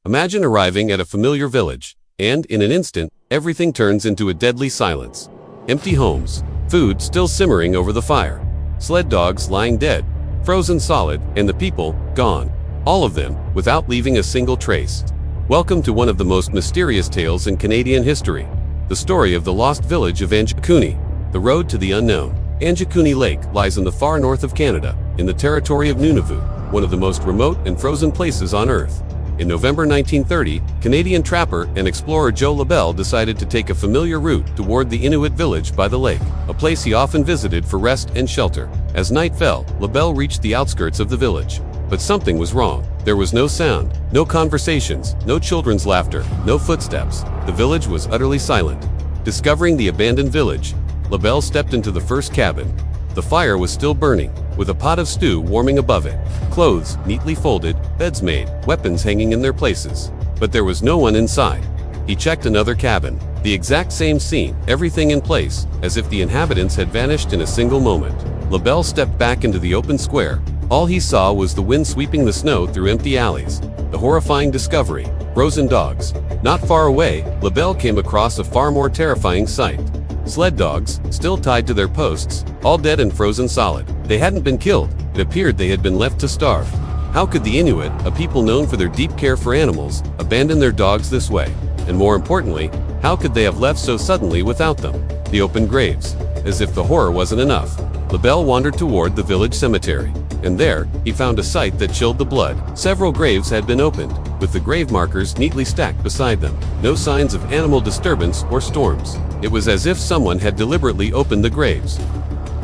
Imagine arriving at a familiar village, and in an instant, everything turns into a deadly silence. Empty homes, food still simmering over the fire, sled dogs lying dead, frozen solid, and the people gone. All of them, without leaving a single trace. Welcome to one of the most mysterious tales in Canadian history. The story of the lost village of Anjikuni, the road to the unknown. Anjikuni Lake lies in the far north of Canada, in the territory of Nunavut, one of the most remote and frozen places on Earth. In November 1930, Canadian trapper and explorer Joe Labelle decided to take a familiar route toward the Inuit village by the lake, a place he often visited for rest and shelter. As night fell, Labelle reached the outskirts of the village. But something was wrong. There was no sound, no conversations, no children's laughter, no footsteps. The village was utterly silent. Discovering the abandoned village, Labelle stepped into the first cabin. The fire was still burning, with a pot of stew warming above it. Clothes neatly folded, beds made, weapons hanging in their places. But there was no one inside. He checked another cabin. The exact same scene, everything in place, as if the inhabitants had vanished in a single moment. Labelle stepped back into the open square. All he saw was the wind sweeping the snow through empty alleys. The horrifying discovery: frozen dogs. Not far away, Labelle came across a far more terrifying sight. Sled dogs, still tied to their posts, all dead and frozen solid. They hadn't been killed. It appeared they had been left to starve. How could the Inuit, a people known for their deep care for animals, abandon their dogs this way? And more importantly, how could they have left so suddenly without them? The open graves. As if the horror wasn't enough, Labelle wandered toward the village cemetery. And there, he found a sight that chilled the blood. Several graves had been opened, with the grave markers neatly stacked beside them. No signs of animal disturbance or storms. It was as if someone had deliberately opened the graves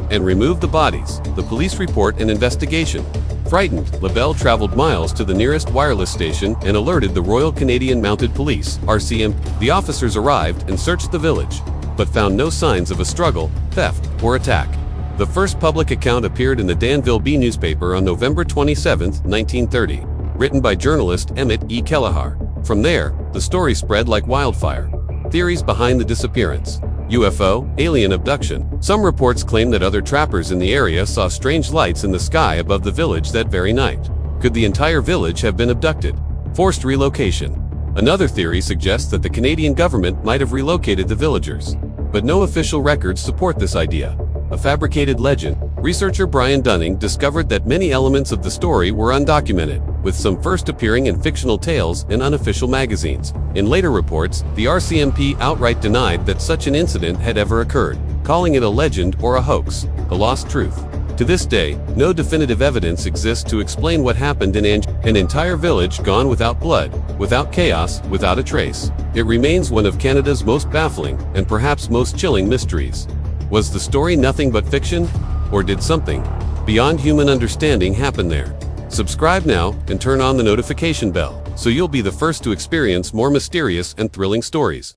and removed the bodies. The police report an investigation. Frightened, Labelle traveled miles to the nearest wireless station and alerted the Royal Canadian Mounted Police, RCM. The officers arrived and searched the village, but found no signs of a struggle, theft, or attack. The first public account appeared in the Danville Bee newspaper on November 27, 1930, written by journalist Emmett E. Kelleher. From there, the story spread like wildfire. Theories behind the disappearance: UFO, alien abduction. Some reports claim that other trappers in the area saw strange lights in the sky above the village that very night. Could the entire village have been abducted? Forced relocation. Another theory suggests that the Canadian government might have relocated the villagers, but no official records support this idea. A fabricated legend. Researcher Brian Dunning discovered that many elements of the story were undocumented, with some first appearing in fictional tales and unofficial magazines. In later reports, the RCMP outright denied that such an incident had ever occurred, calling it a legend or a hoax, a lost truth. To this day, no definitive evidence exists to explain what happened in an entire village gone without blood, without chaos, without a trace. It remains one of Canada's most baffling and perhaps most chilling mysteries. Was the story nothing but fiction? Or did something beyond human understanding happen there? Subscribe now and turn on the notification bell, so you'll be the first to experience more mysterious and thrilling stories.